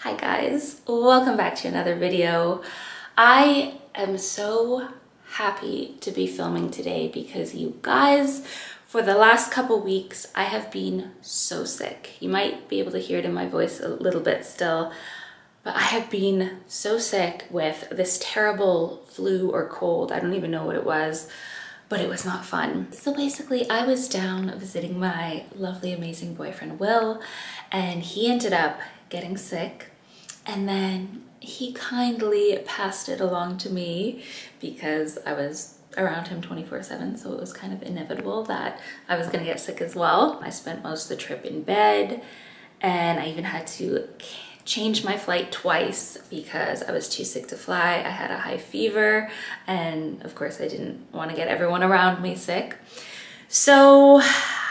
Hi guys, welcome back to another video. I am so happy to be filming today because you guys, for the last couple weeks, I have been so sick. You might be able to hear it in my voice a little bit still, but I have been so sick with this terrible flu or cold. I don't even know what it was, but it was not fun. So basically I was down visiting my lovely, amazing boyfriend, Will, and he ended up getting sick. And then he kindly passed it along to me because I was around him 24/7, so it was kind of inevitable that I was gonna get sick as well. I spent most of the trip in bed, and I even had to change my flight twice because I was too sick to fly. I had a high fever, and of course I didn't want to get everyone around me sick. So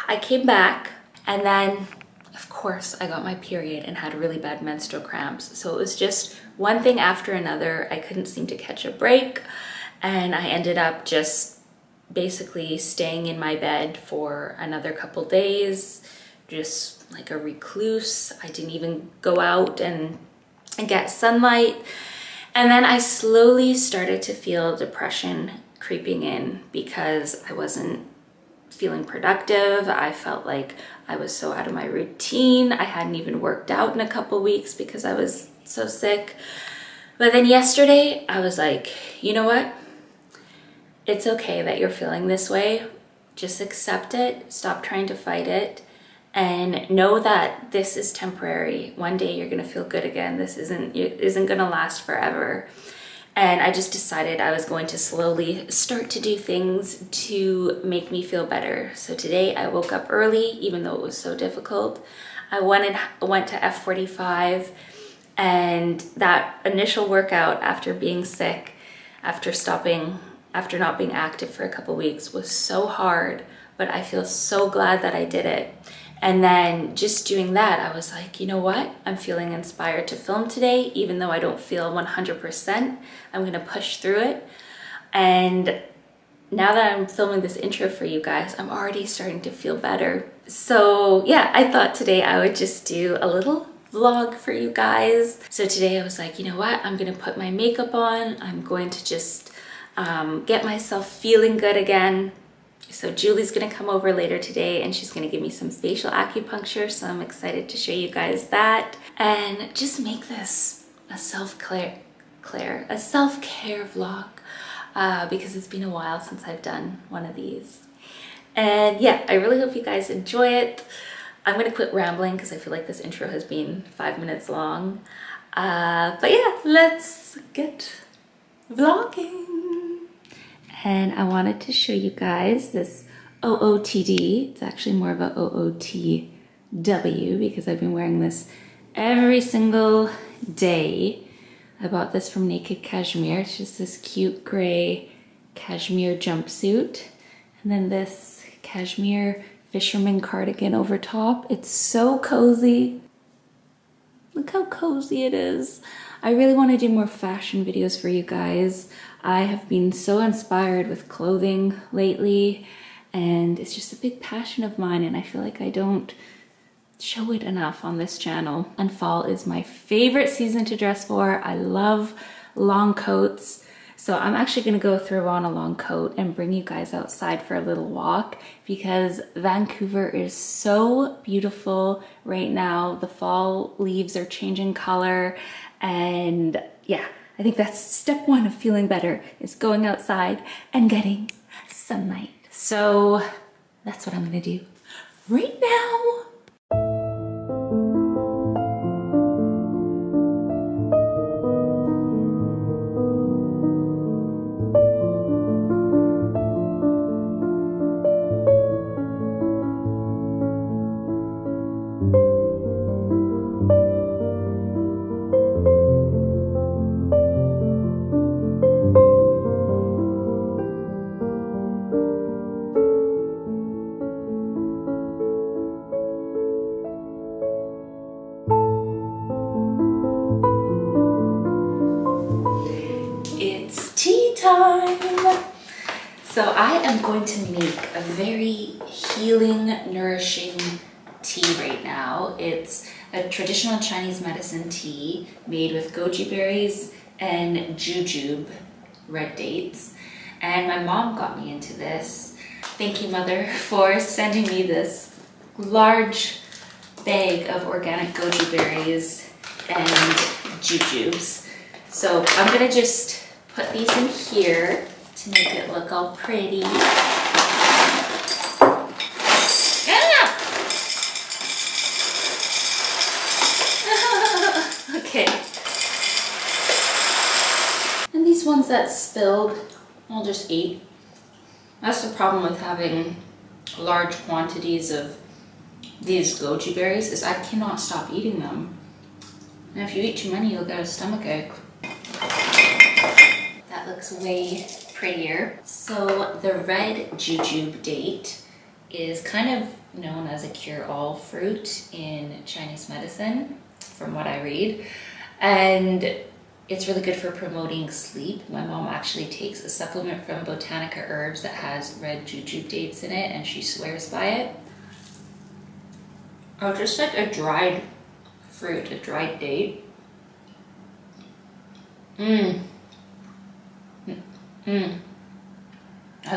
I came back, and then of course I got my period and had really bad menstrual cramps. So it was just one thing after another. I couldn't seem to catch a break, and I ended up just basically staying in my bed for another couple days, just like a recluse. I didn't even go out and get sunlight. And then I slowly started to feel depression creeping in because I wasn't feeling productive. I felt like I was so out of my routine. I hadn't even worked out in a couple weeks because I was so sick. But then yesterday I was like, you know what? It's okay that you're feeling this way. Just accept it. Stop trying to fight it. And know that this is temporary. One day you're gonna feel good again. This isn't gonna last forever. And I just decided I was going to slowly start to do things to make me feel better. So today I woke up early, even though it was so difficult. I went to F45, and that initial workout after being sick, after not being active for a couple weeks, was so hard, but I feel so glad that I did it. And then just doing that, I was like, you know what? I'm feeling inspired to film today, even though I don't feel 100%. I'm gonna push through it. And now that I'm filming this intro for you guys, I'm already starting to feel better. So yeah, I thought today I would just do a little vlog for you guys. So today I was like, you know what? I'm gonna put my makeup on. I'm going to just get myself feeling good again. So Julie's gonna come over later today and she's gonna give me some facial acupuncture. So I'm excited to show you guys that and just make this a self-care vlog because it's been a while since I've done one of these. And yeah, I really hope you guys enjoy it. I'm gonna quit rambling because I feel like this intro has been 5 minutes long. But yeah, let's get vlogging. And I wanted to show you guys this OOTD. It's actually more of a OOTW because I've been wearing this every single day. I bought this from Naked Cashmere. It's just this cute gray cashmere jumpsuit. And then this cashmere fisherman cardigan over top. It's so cozy. Look how cozy it is. I really want to do more fashion videos for you guys. I have been so inspired with clothing lately, and it's just a big passion of mine, and I feel like I don't show it enough on this channel. And fall is my favorite season to dress for. I love long coats. So I'm actually gonna go throw on a long coat and bring you guys outside for a little walk because Vancouver is so beautiful right now. The fall leaves are changing color, and yeah, I think that's step one of feeling better, is going outside and getting sunlight. So that's what I'm gonna do right now. So I am going to make a very healing, nourishing tea right now. It's a traditional Chinese medicine tea made with goji berries and jujube, red dates. And my mom got me into this. Thank you, Mother, for sending me this large bag of organic goji berries and jujubes. So I'm gonna just put these in here to make it look all pretty. Okay. And these ones that spilled, I'll just eat. That's the problem with having large quantities of these goji berries, is I cannot stop eating them. And if you eat too many, you'll get a stomachache. That looks way prettier. So the red jujube date is kind of known as a cure-all fruit in Chinese medicine, from what I read. And it's really good for promoting sleep. My mom actually takes a supplement from Botanica Herbs that has red jujube dates in it, and she swears by it. Oh, just like a dried fruit, a dried date. I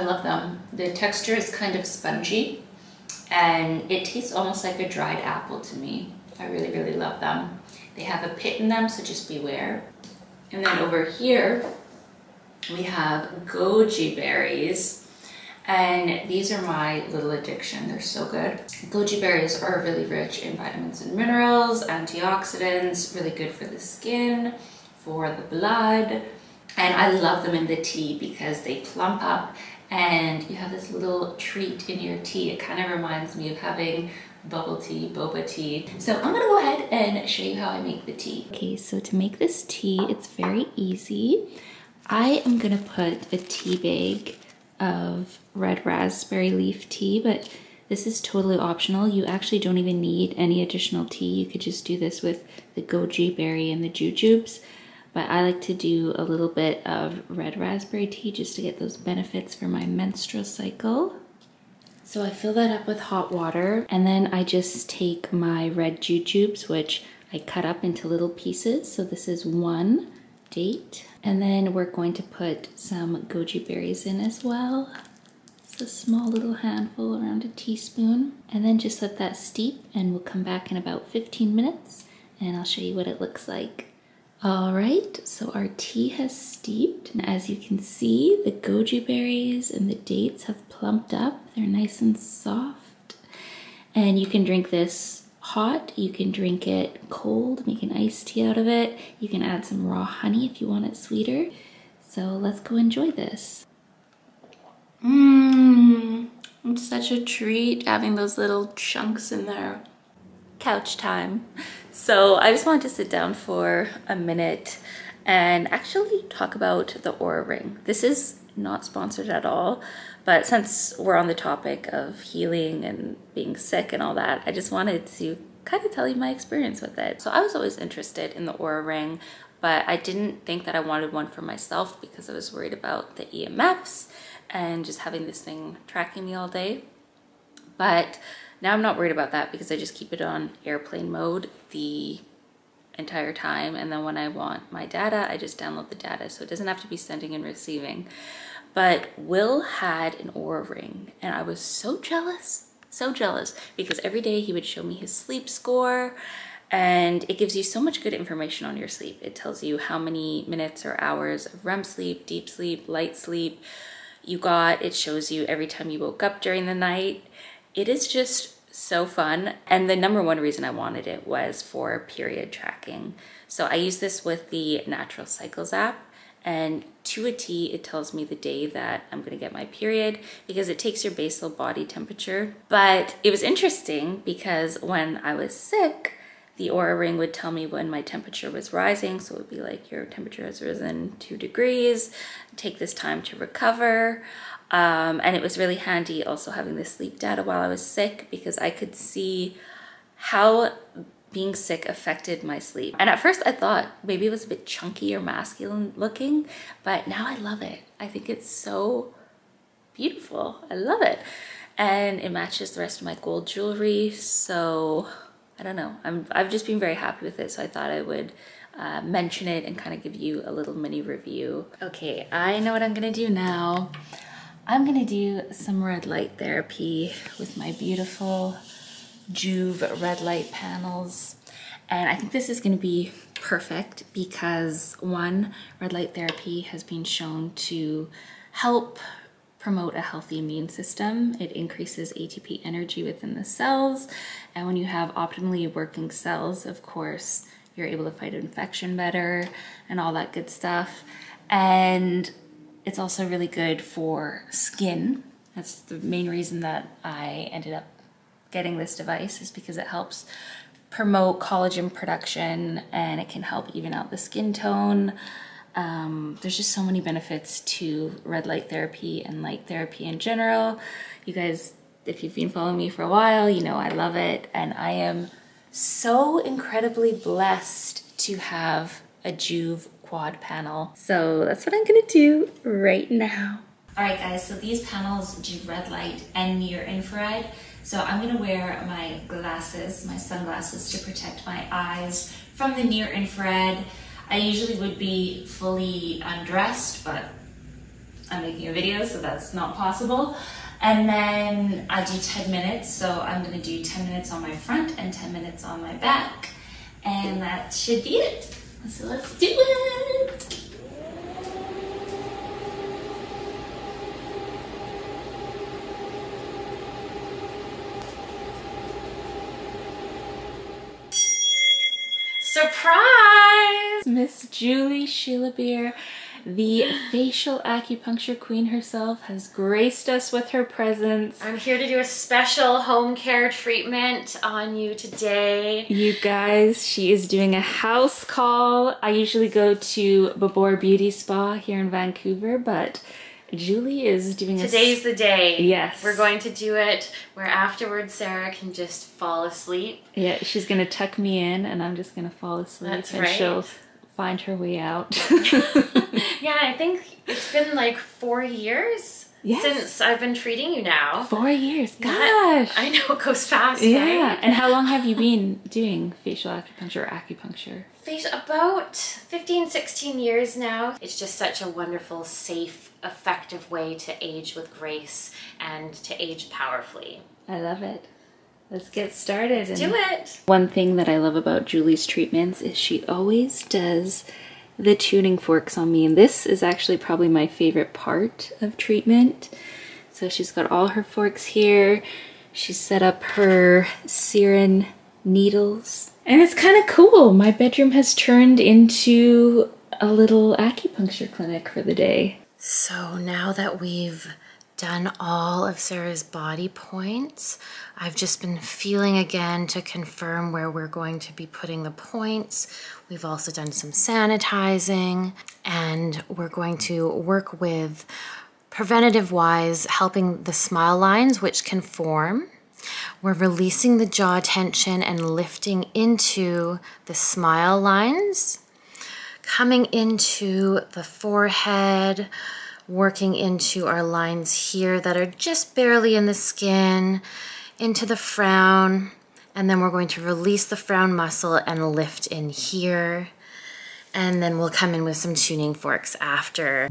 love them. The texture is kind of spongy, and it tastes almost like a dried apple to me. I really, really love them. They have a pit in them, so just beware. And then over here, we have goji berries. And these are my little addiction. They're so good. Goji berries are really rich in vitamins and minerals, antioxidants, really good for the skin, for the blood. And I love them in the tea because they plump up and you have this little treat in your tea. It kind of reminds me of having bubble tea, boba tea. So I'm gonna go ahead and show you how I make the tea. Okay, so to make this tea, it's very easy. I am gonna put a tea bag of red raspberry leaf tea, but this is totally optional. You actually don't even need any additional tea. You could just do this with the goji berry and the jujubes. But I like to do a little bit of red raspberry tea just to get those benefits for my menstrual cycle. So I fill that up with hot water, and then I just take my red jujubes, which I cut up into little pieces. So this is one date. And then we're going to put some goji berries in as well. It's a small little handful, around a teaspoon. And then just let that steep, and we'll come back in about 15 minutes and I'll show you what it looks like. All right, so our tea has steeped. And as you can see, the goji berries and the dates have plumped up. They're nice and soft. And you can drink this hot, you can drink it cold, make an iced tea out of it. You can add some raw honey if you want it sweeter. So let's go enjoy this. It's such a treat having those little chunks in there. Couch time. So I just wanted to sit down for a minute and actually talk about the Oura ring. This is not sponsored at all, but since we're on the topic of healing and being sick and all that, I just wanted to kind of tell you my experience with it. So I was always interested in the Oura ring, but I didn't think that I wanted one for myself because I was worried about the EMFs and just having this thing tracking me all day. But now I'm not worried about that because I just keep it on airplane mode the entire time, and then when I want my data, I just download the data, so it doesn't have to be sending and receiving. But Will had an Oura ring, and I was so jealous because every day he would show me his sleep score, and it gives you so much good information on your sleep. It tells you how many minutes or hours of REM sleep, deep sleep, light sleep you got. It shows you every time you woke up during the night. It is just so fun. And the number one reason I wanted it was for period tracking. So I use this with the Natural Cycles app, and to a T, it tells me the day that I'm gonna get my period because it takes your basal body temperature. But it was interesting because when I was sick, the Oura ring would tell me when my temperature was rising. So it would be like, your temperature has risen 2 degrees, take this time to recover. And it was really handy also having this sleep data while I was sick because I could see how being sick affected my sleep. And at first I thought maybe it was a bit chunky or masculine looking, but now I love it. I think it's so beautiful. I love it. And it matches the rest of my gold jewelry. So I don't know, I've just been very happy with it, so I thought I would mention it and kind of give you a little mini review. Okay, I know what I'm gonna do now. I'm gonna do some red light therapy with my beautiful Juve red light panels. And I think this is gonna be perfect because one, red light therapy has been shown to help promote a healthy immune system. It increases ATP energy within the cells. And when you have optimally working cells, of course, you're able to fight infection better and all that good stuff. And it's also really good for skin. That's the main reason that I ended up getting this device, is because it helps promote collagen production and it can help even out the skin tone. There's just so many benefits to red light therapy and light therapy in general. You guys, if you've been following me for a while, you know I love it, and I am so incredibly blessed to have a Juve quad panel. So that's what I'm gonna do right now. All right guys, so these panels do red light and near infrared. So I'm gonna wear my glasses, my sunglasses, to protect my eyes from the near infrared. I usually would be fully undressed, but I'm making a video, so that's not possible. And then I do 10 minutes, so I'm gonna do 10 minutes on my front and 10 minutes on my back. And that should be it. So let's do it. Surprise! Miss Julie Shillabeer, the facial acupuncture queen herself, has graced us with her presence. I'm here to do a special home care treatment on you today. You guys, she is doing a house call. I usually go to Babor Beauty Spa here in Vancouver, but Julie is doing Today's the day. Yes. We're going to do it where afterwards Sarah can just fall asleep. Yeah, she's gonna tuck me in and I'm just gonna fall asleep. That's and right. She'll find her way out. Yeah, I think it's been like 4 years since I've been treating you now. 4 years, gosh. I know, it goes fast, Yeah, right? and how long have you been doing facial acupuncture or acupuncture? About 15, 16 years now. It's just such a wonderful, safe, effective way to age with grace and to age powerfully. I love it. Let's get started. Let's do it. One thing that I love about Julie's treatments is she always does the tuning forks on me, and this is actually probably my favorite part of treatment. So she's got all her forks here. She's set up her Siren needles. And it's kind of cool. My bedroom has turned into a little acupuncture clinic for the day. So now that we've done all of Sarah's body points, I've just been feeling again to confirm where we're going to be putting the points. We've also done some sanitizing, and we're going to work with preventative-wise helping the smile lines which can form. We're releasing the jaw tension and lifting into the smile lines, coming into the forehead, working into our lines here that are just barely in the skin, into the frown, and then we're going to release the frown muscle and lift in here, and then we'll come in with some tuning forks after.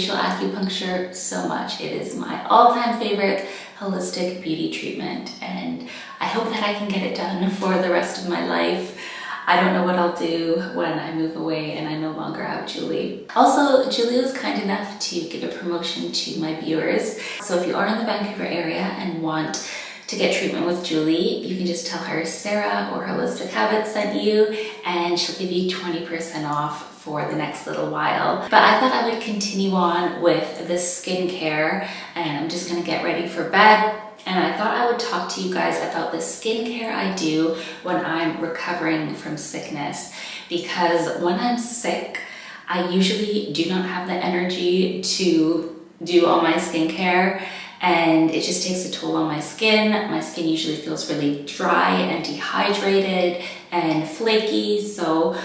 facial acupuncture so much. It is my all-time favorite holistic beauty treatment, and I hope that I can get it done for the rest of my life. I don't know what I'll do when I move away and I no longer have Julie. Also, Julie was kind enough to give a promotion to my viewers. So if you are in the Vancouver area and want to get treatment with Julie, you can just tell her Sarah or Holistic Habits sent you, and she'll give you 20% off for the next little while. But I thought I would continue on with the skincare, and I'm just gonna get ready for bed. And I thought I would talk to you guys about the skincare I do when I'm recovering from sickness. Because when I'm sick, I usually do not have the energy to do all my skincare, and it just takes a toll on my skin. My skin usually feels really dry and dehydrated and flaky. So,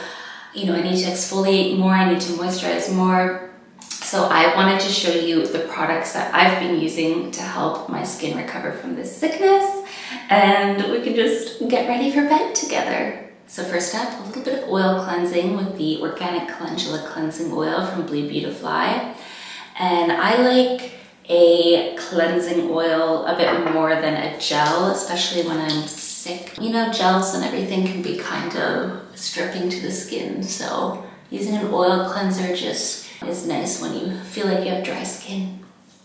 you know, I need to exfoliate more, I need to moisturize more. So I wanted to show you the products that I've been using to help my skin recover from this sickness, and we can just get ready for bed together. So first up, a little bit of oil cleansing with the Organic Calendula Cleansing Oil from Blue Beautifly. And I like a cleansing oil a bit more than a gel, especially when I'm sick. You know, gels and everything can be kind of stripping to the skin, so using an oil cleanser just is nice when you feel like you have dry skin.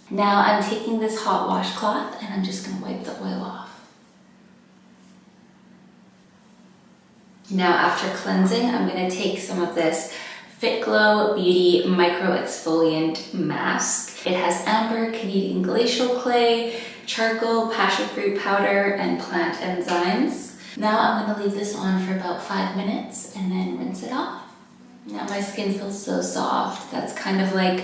Now I'm taking this hot washcloth and I'm just gonna wipe the oil off. Now after cleansing, I'm gonna take some of this Fit Glow Beauty Micro Exfoliant Mask. It has amber, Canadian glacial clay, charcoal, passion fruit powder, and plant enzymes. Now I'm gonna leave this on for about 5 minutes and then rinse it off. Now my skin feels so soft. That's kind of like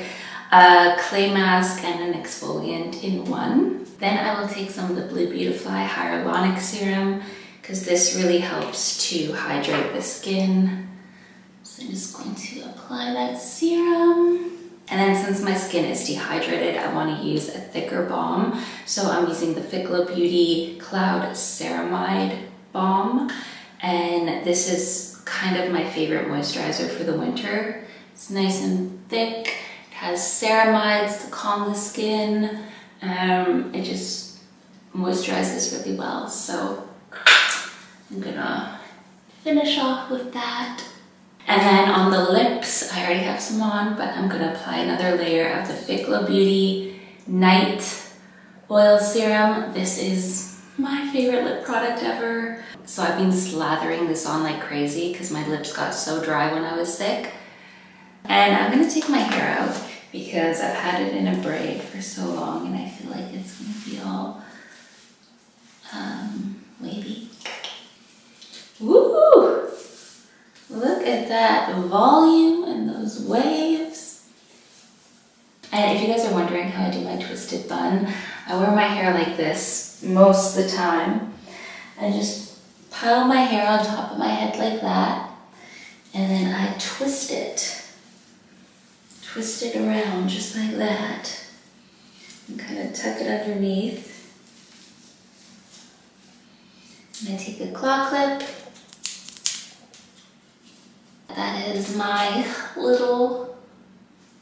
a clay mask and an exfoliant in one. Then I will take some of the Blue Beautifly Hyaluronic Serum, because this really helps to hydrate the skin. So I'm just going to apply that serum. And then since my skin is dehydrated, I want to use a thicker balm. So I'm using the Fit Glow Beauty Cloud Ceramide Balm. And this is kind of my favorite moisturizer for the winter. It's nice and thick. It has ceramides to calm the skin. It just moisturizes really well. So I'm gonna finish off with that. And then on the lips, I already have some on, but I'm gonna apply another layer of the Fit Glow Beauty Night Oil Serum. This is my favorite lip product ever. So I've been slathering this on like crazy because my lips got so dry when I was sick. And I'm gonna take my hair out because I've had it in a braid for so long and I feel like it's gonna be all wavy. Woo! Look at that volume and those waves. And if you guys are wondering how I do my twisted bun, I wear my hair like this most of the time. I just pile my hair on top of my head like that, and then I twist it around just like that, and kind of tuck it underneath. And I take a claw clip. That is my little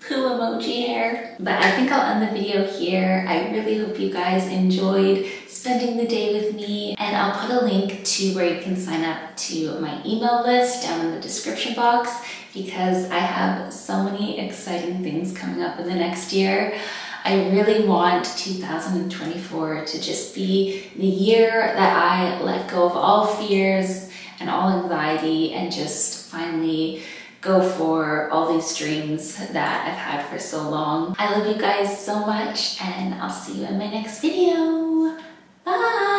poo emoji hair. But I think I'll end the video here. I really hope you guys enjoyed spending the day with me, and I'll put a link to where you can sign up to my email list down in the description box, because I have so many exciting things coming up in the next year. I really want 2024 to just be the year that I let go of all fears and all anxiety and just finally go for all these dreams that I've had for so long. I love you guys so much, and I'll see you in my next video. Bye!